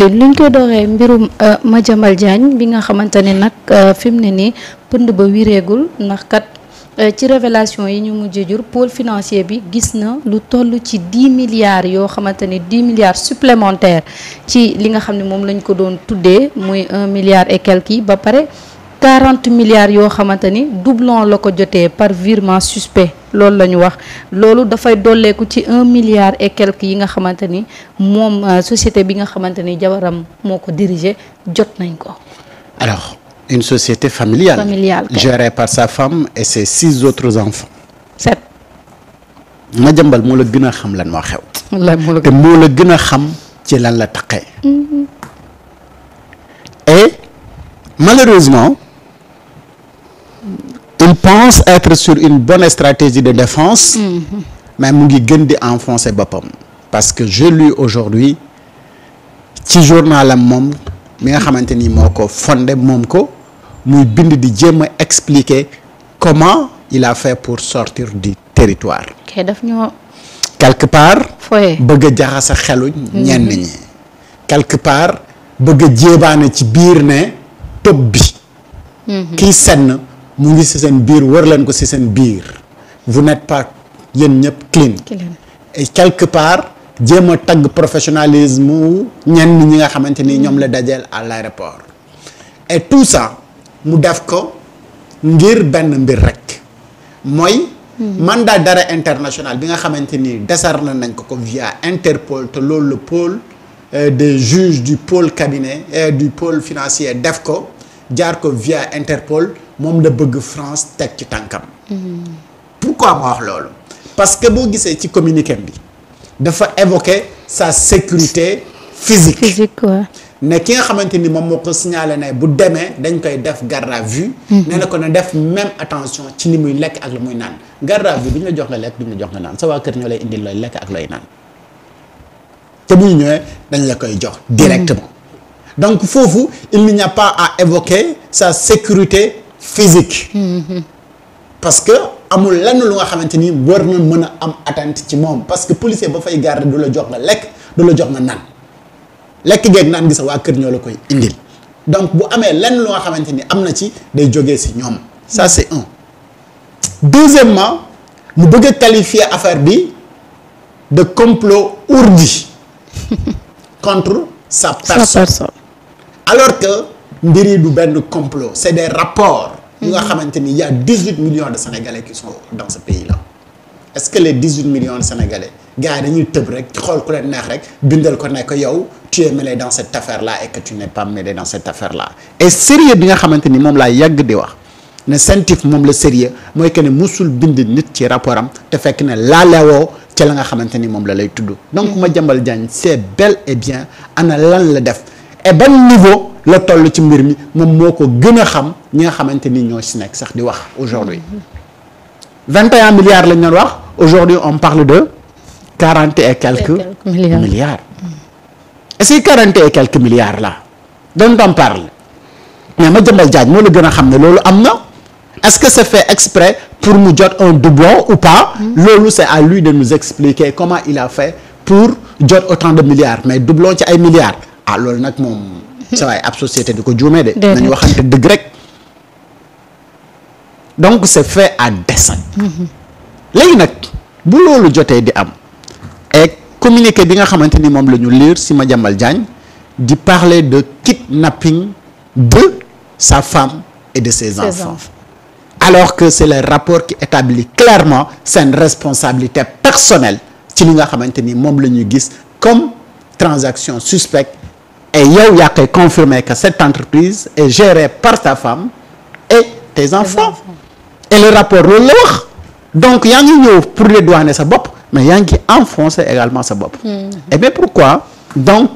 Alioune luñ koy dooree mbirum Madiambal Diagne bi nga xamante ne nag fi mu ne nii pënd ba wireegul ndax kat ci révélation yi ñu mujj jur pôle financier bi gis na lu toll ci 10 milliards yoo xamante ni 10 milliards supplémentaires ci li nga xam ne moom lañ ko doon tuddee muy 1 milliard et quelques yi ba pare 40 milliards yoo xamante ni doublon la ko jotee par virement suspect loolu la ñu wax loolu dafay dolleeku ci 1 milliard et quelques yi nga xamante ni moom société bi nga xamante ni jabaram moo ko diriger jot nañ ko. Alors une société familiale gérée par sa femme et ses 6 autres enfants. 7. Madiambal moo la gën a xam lan moo xew. wallaay te moo la gën a xam ci lan la taqee. Et malheureusement il pense être sur une bonne stratégie de défense. mais mu ngi gën di enfoncer boppam. parce que je lis aujourd'hui ci journalam moom mi nga xamante ni moo ko fondé moom ko muy bind di jéem a expliquer comment il a fait pour sortir du territoire. kay daf ñoo. quelque part. foye bëgg a jaxase xelu ñenn ñi. quelque part bëgg a jéebaane ci biir ne top bi. kii senn mu ngi ci seen biir wër leen ko ci seen biir vous n'êtes pas yéen ñëpp clean. et quelque part jéem a tagg professionnalisme ñenn ñi nga xamante ni ñoom la dajeel à l'aéroport et tout ça mu def ko ngir benn mbir rek mooy mandat d'arrêt international bi nga xamante ni décerné nañ ko via Interpol te loolu le pôle des juges du pôle cabinet du pôle financier def ko jaar ko via Interpol moom la bëgg France teg ci tànkam. Pourquoi ma wax loolu parce que boo gisee ci communiqué bi dafa évoquer sa sécurité physique quoi. ne ki nga xamante ni moom moo ko signalé ne bu demee dañ koy def garde à vue. nee na ko na def même attention ci ni muy lekk ak la muy naan garde à vue duñ la jox nga lekk duñ la jox nga naan sa waa kër ñoo lay indil looy lekk ak looy naan te bu ñu ñëwee dañ la koy jox directement. donc foofu il n'y a pas à évoquer sa sécurité physique. parce que amul lenn lu nga xamante ni war na mën a am atteinte ci moom parce que policier ba fay garde du la jox nga lekk du la jox nga naan. lekk geeg naan gi sa waa kër ñoo la koy indil donc bu amee lenn lu nga xamante ni am na ci day jógee ci ñoom ça c'est un. Deuxièmement mu bëgg a qualifier affaire bi de complot ourdi contre sa personne alors que mbir yi du benn complot c'est des rapports yu nga xamante ni y a 18 millions de Sénégalais qui sont dans ce pays-là est-ce que les 18 millions de Sénégalais gars yi dañuy tëb rek xool ku leen neex rek bindal ko ne ko yow tu es mêlé dans cette affaire-là et que tu n'es pas mêlé dans cette affaire-là et sérieux bi nga xamante ni moom laa yàgg di wax ne CENTIF moom la sérieux mooy que ne musul bind nit ci rapport am te fekk ne laalewoo ca la nga xamante ni moom la lay tudd donc Madiambal Diagne c'est bel et bien ana lan la def et ban niveau la toll ci mbir mi moom moo ko gën a xam ñi nga xamante ni ñoo si nekk sax di wax aujourd'hui 21 milliards lañ doon wax aujourd'hui on parle de 40 et quelques milliards. Et ces 40 et quelques milliards là dont on parle mais Madiambal Diagne moo la gën a xam ne loolu am na est-ce que c'est fait exprès pour mu jot un doublon ou pas loolu c'est à lui de nous expliquer comment il a fait pour jot autant de milliards mais doublon ci ay milliards ah loolu nag moom sa waay ab société di ko juumee de nañu waxante dëgg rek donc c'est fait à dessein léegi nag bu loolu jotee di am et communiqué bi nga xamante ni moom la ñu lire ci Madiambal Diagne di parler de kidnapping de sa femme et de ses enfants alors que c'est le rapport qui établit clairement seen responsabilité personnelle ci li nga xamante ni moom la ñu gis comme transaction suspecte et yow yaa koy confirmer que cette entreprise est gérée par ta femme et tes enfants et le rapport loolu la wax donc yaa ngi ñëw pour dédouaner sa bopp mais yaa ngi enfoncer également sa bopp et bien pourquoi donc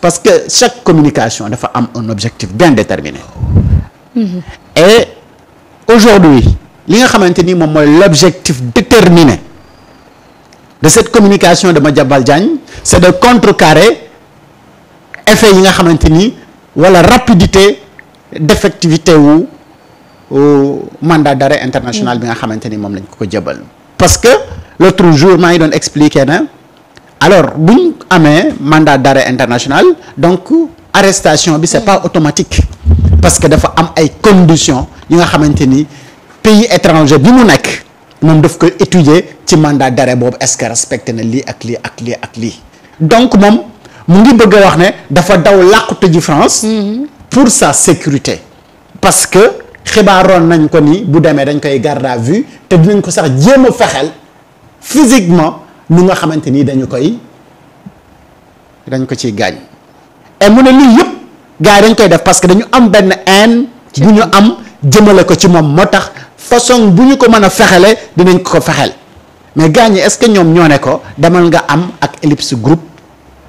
parce que chaque communication dafa am un objectif bien déterminé et aujourd'hui li nga xamante ni moom mooy l'objectif déterminé de cette communication de Madiambal Diagne c'est de contrecarrer effet yi nga xamante ni wala rapidité d'effectivité wu mandat d'arrêt international bi nga xamante ni moom lañ ko jëbal parce que l'autre jour maa ngi doon expliquer na alors bu ñu amee mandat d'arrêt international donc arrestation bi c'est pas automatique parce que dafa am ay conditions yi nga xamante ni pays étranger bi mu nekk moom daf koy étudier ci mandat d'arrêt boobu est-ce que respecté na lii ak lii ak lii ak lii donc moom mu ngi bëgg a wax ne dafa daw làqutu ji France pour sa sécurité parce que xibaaroon nañ ko ni bu demee dañ koy garde à vue te dinañ ko sax jéem a fexeel physiquement nu nga xamante ni dañ ko ciy gaañ et mu ne lii yëpp gars yi dañ koy def parce que dañu am benn haine bu ñu am jëmale ko ci moom moo tax façon bu ñu ko mën a fexele dinañ ko fexel mais gars ñi est-ce que ñoom ñoo ne ko demal nga am ak Ellipse Group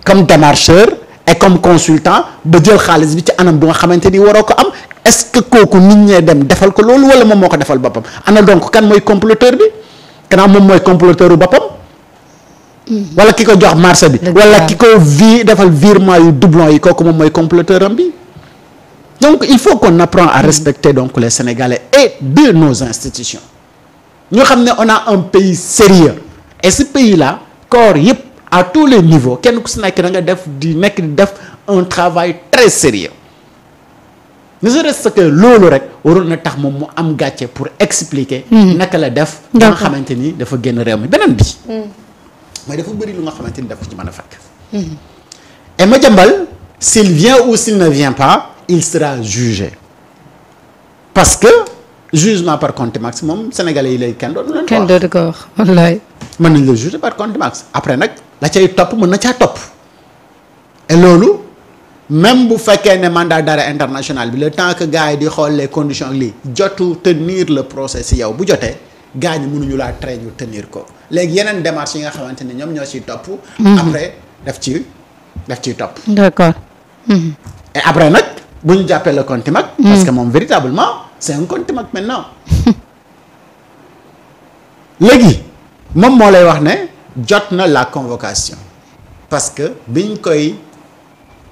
comme démarcheur et comme consultant ba jël xaalis bi ci anam bu nga xamante ni waroo ko am est-ce que kooku nit ñee dem defal ko loolu wala moom moo ko defal boppam ana donc kan mooy comploteur bi kanaa moom mooy comploteur u boppam wala ki ko jox marché bi wala ki ko defal virement yu doublon yi kooku moom mooy comploteur am bi donc il faut qu'on apprend à respecter donc les Sénégalais et de nos institutions ñu xam ne on a un pays sérieux et ce pays là corps yëpp à tous les niveaux kenn ku si nekk da nga def di def un travail très sérieux ne serait-ce que loolu rek waroon na tax moom mu am gàcce pour expliquer naka la def ba nga xamante ni dafa génn réew mi beneen bi mooy dafa bëri lu nga xamante ni dafa ci mën a fekk et Madiambal s'il vient ou s'il ne vient pas il sera jugé parce que jugement par contumace moom sénégalais yi lay kenn dootu ko wax wallaay mën nañ la juger par contumace après nag la cay topp mën na caa topp et loolu même bu fekkee ne mandat d'arrêt international bi le temps que gars yi di xool les conditions lii jotu tenir le procès si yow bu jotee gars ñi mënuñu laa tere ñu tenir ko léegi yeneen démarches yi nga xamante ni ñoom ñoo ciy topp après daf ciy topp d'accord et après nag bu ñu jàppee le contumace parce que moom véritablement c'est un contumace maintenant léegi moom moo lay wax ne jot na la convocation parce que biñ koy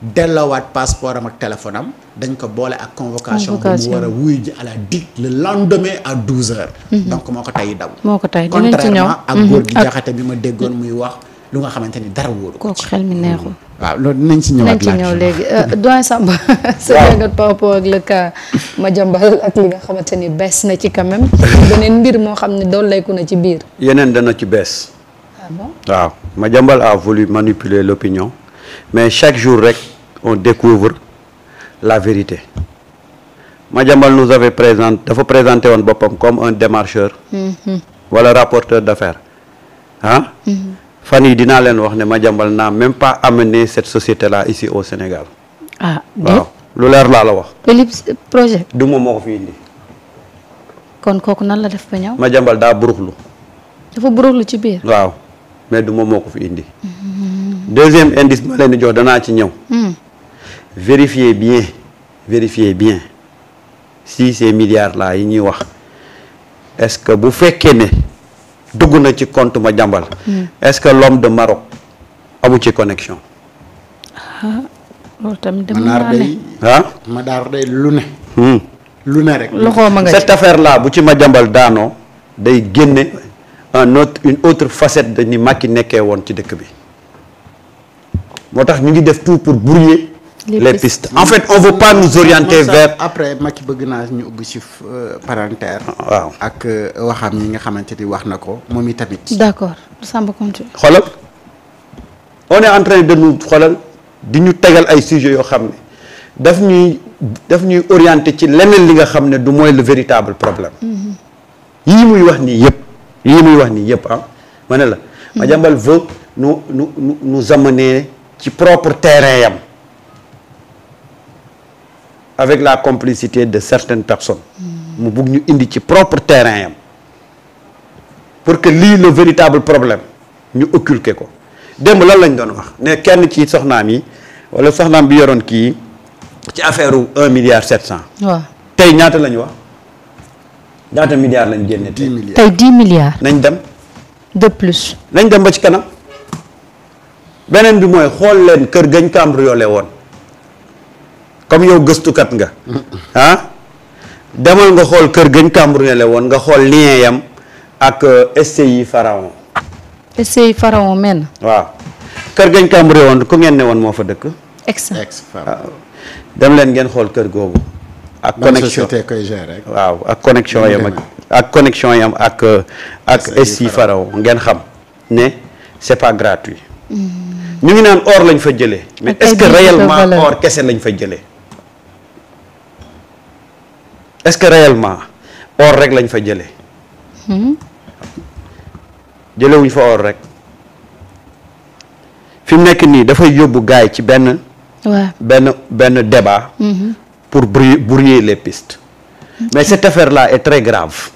delloowaat passeport am ak téléphone am dañ ko boole ak convocation bu mu war a wuyu ji à la DIC le lendemain à 12h. donc moo ko tay daw moo ko tay dinañ ci ñëw contrairement ak góor gi jaxate bi ma déggoon muy wax lu nga xamante ni dara wóoru ko kooku xel mi neexul waaw loolu dinañ ci ñëwaat dinañ ci ñëw léegi doyen Samba sa jàngat par rapport ak le cas Madiambal ak li nga xamante ni bees na ci quand même beneen mbir moo xam ne doon layku na ci biir yeneen dana ci bees ah bon waaw Madiambal a voulu manipuler l'opinion mais chaque jour rek on découvre la vérité Madiambal nous avait dafa présenté woon boppam comme un démarcheur wala rapporteur d'affaires ah fan yi dinaa leen wax ne Madiambal n'a même pas amené cette société là ici au Sénégal ah waaw lu leer laa la wax Ellipse projet du moom moo ko fi indi kon kooku nan la def ba ñëw Madiambal daa buruxlu dafa buruxlu ci biir waaw mais du moom moo ko fi indi deuxième indice ma leen di jox danaa ci ñëw vérifiez bien si ces milliards là yi ñuy wax est-ce que bu fekkee ne dugg na ci compte Madiambal est-ce que l'homme de Maroc amu ci connexion loolu tamit dama Madaar day lu ne lu ne rek loxo ma nga cette affaire là bu ci Madiambal daanoo day génne une autre facette de ni Macky nekkee woon ci dëkk bi moo tax ñu ngi def tout pour brouiller les pistes en fait on veut pas nous orienter vers après Macky bëgg naa ñu ubbi ci parenthèse waaw ak waxam yi nga xamante ni wax na ko moom i tamit d'accord Samba continue xoolal on est en train de nous xoolal di ñu tegal ay sujets yoo xam ne daf ñuy orienter ci leneen li nga xam ne du mooy le véritable problème yii muy wax nii yëpp ah ma ne la Madiambal veut nous amener ci propre terrain yam avec la complicité de certaines personnes mu bugg ñu indi ci propre terrain yam pour que lii le véritable problème ñu occulter ko démb lan lañ doon wax ne kenn ci soxnaam yi wala soxnaam bi yoroon kii ci affaire 1,7 milliard waaw tey ñaata lañu wax ñaata milliards lañ génne tey 10 milliards nañ dem de plus nañ dem ba ci kanam beneen bi mooy xool leen kër gañ cambriolé woon comme yow gëstukat nga ah demal nga xool kër gañ cambriolé woon nga xool lien yam ak SCI Pharaon SCI Pharaon men waaw kër gañ cambré woon ku ngeen ne woon moo fa dëkk. exact. dem leen ngeen xool kër googu. ak connexion koy gérer. waaw ak connexion yam ak connexion yam ak SI Pharaon ngeen xam ne c'est pas gratuit. ñu ngi naan or lañ fa jëlee. mais est-ce que réellement or kese lañ fa jëlee. est-ce que réellement or rek lañ fa jëlee. jëlewuñ fa or rek. fi mu nekk nii dafay yóbbu gars yi ci benn débat. pour brouiller les pistes. Mais cette affaire-là est très grave.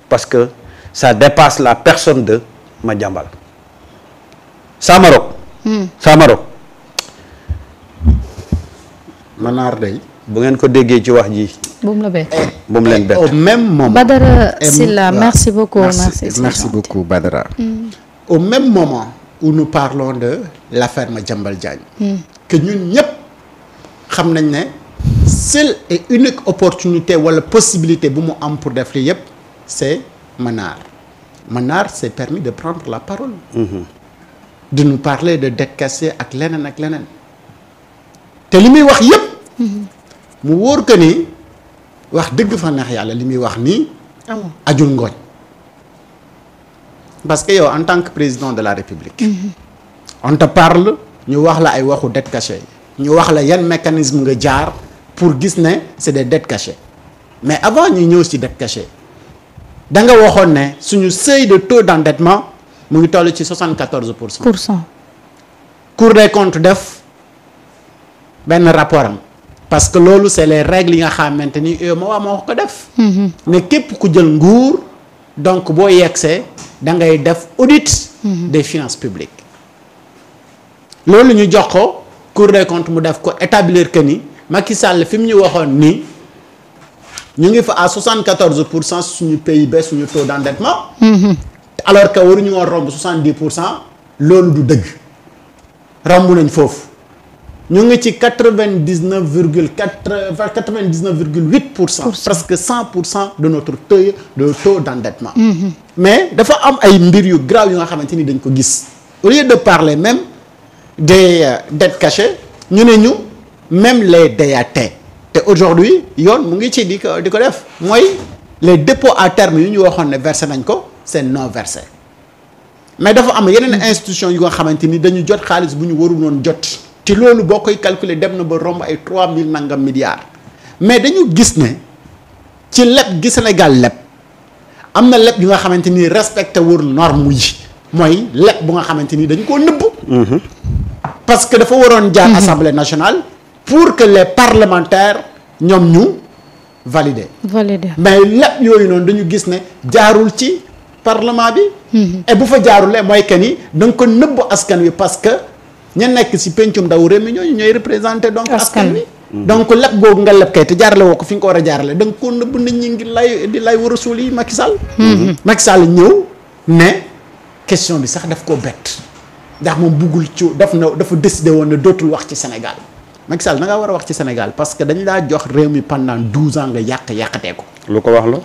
Parce que ça dépasse la personne de Madiambal. Samarok. Samarok. Manar day. bu ngeen ko déggee ci wax ji. bu mu la bett. bu mu leen bett. Au même moment. Badara Sylla, merci beaucoup. Merci beaucoup Badara. Au même moment où nous parlons de l'affaire Madiambal Diagne. Que ñun ñëpp xam nañ ne seule et unique opportunité wala possibilité bu mu am pour def li yëpp c'est Manar s'est permis de prendre la parole. De nous parler de dette cassée ak leneen. te li muy wax yëpp. mu wóor que ni wax dëgg fa neex yàlla li muy wax nii. ajul ngooñ. parce que yow en tant que président de la République. on te parle ñu wax la ay waxu dette cachée. ñu wax la yan mécanisme nga jaar pour gis ne c'est des dettes cachées mais avant ñu ñëw ci dette cachée da nga waxoon ne suñu seuil de taux d'endettement mu ngi toll ci 74%. Cour des comptes def benn rapport am parce que loolu c'est les règles yi nga xamante ni UEMOA moo ko def. ne képp ku jël nguur donc boo yegsee da ngay def audit. des finances publiques loolu ñu jox ko. Cour des comptes mu def ko établir que ni Macky Sall fi mu ñu waxoon ni ñu ngi fa à 74% suñu PIB suñu taux d'endettement. alors que waruñu woon romb 70%. loolu du dëgg romb nañ foofu ñu ngi ci 99,8%. presque 100% de notre taux d'endettement. mais dafa am ay mbir yu grave yu nga xamante ni dañ ko gis au lieu de parler même. des dettes cachées ñu ne ñu même les DAT te aujourd'hui yoon mu ngi ci di ko def mooy les dépôts à terme yu ñu waxoon ne versé nañ ko c'est non versé mais dafa am yeneen institution yu nga xamante ni dañu jot xaalis bu ñu warul woon jot te loolu boo koy calculer dem na ba romb ay 3000 nangam milliards mais dañu gis ne ci leb gi Sénégal leb am na leb yu nga xamante ni respecté wul norme yi mooy leb bu nga xamante ni dañu koo nëbb. parce que dafa waroon jaar Assemblée nationale pour que les parlementaires ñoom ñu valider. mais lépp yooyu noonu dañu gis ne jaarul ci parlement bi. et bu fa jaarulee mooy que ni da nga ko nëbb askan wi parce que ña nekk ci pencum ndaw réew mi ñooy représenter donc askan wi. donc lépp googu nga leb kay te jaarale woo ko fi nga ko war a jaarale da nga ko nëbb nit ñi ngi lay war a suul yi Macky Sall. Macky Sall ñëw ne question bi sax daf koo bett. ndax moom buggul ci dafa décidé woon ne dootul wax ci Sénégal Macky Sall da nga war a wax ci Sénégal parce que dañ laa jox réew mi pendant 12 ans nga yàqatee ko. lu ko wax la.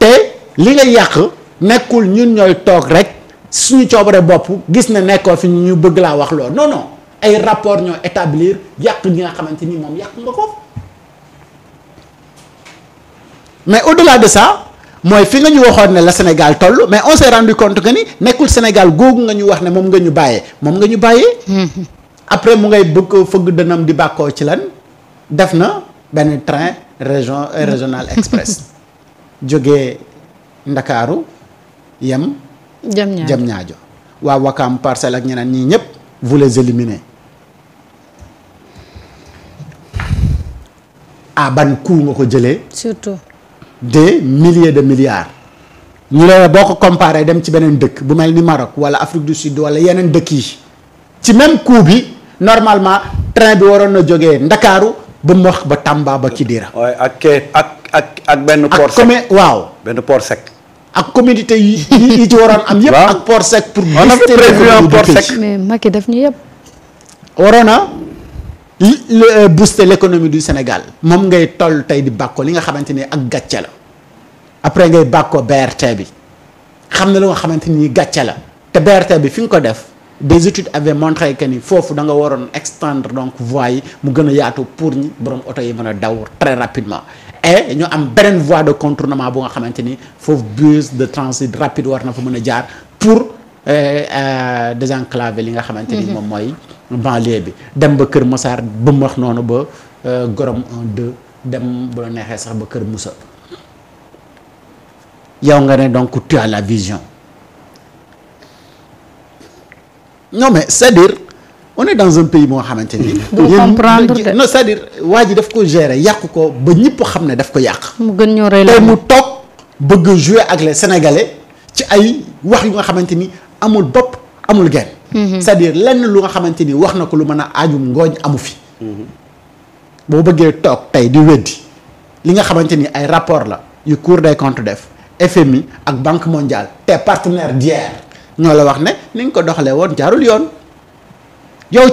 te li nga yàq nekkul ñun ñooy toog rek suñu coobare bopp gis na nekkoo fi ñu bëgg laa wax loolu non ay rapport ñoo établir yàq ñi nga xamante ni moom yàq nga ko mais au-delà de ça. mooy fi nga ñu waxoon ne la Sénégal toll mais on s'est rendu compte que ni nekkul Sénégal googu nga ñu wax ne moom nga ñu bàyyee. après mu ngay bëgg fëgg dënam di bàkkoo ci lan def na benn train régional express jógee Ndakaaru yem. Diamniadio waa Wakam Parcelles ak ñeneen ñii ñëpp vous les éliminez à ban coût nga ko jëlee. surtout. des milliers de milliards ñu ne boo ko comparé dem ci beneen dëkk bu mel ni Maroc wala Afrique du Sud wala yeneen dëkk yi ci même coût bi normalement train bi waroon na jógee Ndakaaru ba Mbox ba Tamba ba Kidira. waaye ak benn port sec waaw benn port sec. ak communauté yi ci waroon am yëpp. ak port sec pour. on avait prévu un port sec. mais Macky def ñu yëpp. waroon na booster l'économie du Sénégal moom ngay toll tey di bàkkoo li nga xamante ni ak gàcce la après ngay bàkkoo BRT bi xam ne lu nga xamante ni gàcce la te BRT bi fi nga ko def des études avaient montré que ni foofu da nga waroon extendre donc voies yi mu gën a yaatu pour ñi borom oto yi mën a daw très rapidement et ñu am beneen voie de contournement bu nga xamante ni foofu bus de transit rapide war na fa mën a jaar pour désenclaver li nga xamante ni moom mooy banlieue bi dem ba Kër Massar ba max noonu ba Gorom 1 2 dem bu la neexee sax ba Kër Moussa yow nga ne donc tu as la vision non mais c'est-à-dire on est dans un pays moo xamante ni. du comprendre de non c'est-à-dire waa ji daf ko gérer yàq ko ba ñëpp xam ne daf ko yàq. mu gën ñoo rey la tey mu toog bëgg a jouer ak les Sénégalais ci ay wax yu nga xamante ni amul bopp amul genn. c'est-à-dire lenn lu nga xamante ni wax na ko lu mën a aajum ngooñ amu fi. boo bëggee toog tey di weddi li nga xamante ni ay rapport la yu Cour des comptes def FMI ak Banque mondiale tes partenaires d'hier ñoo la wax ne ni nga ko doxalee woon jaarul yoon yow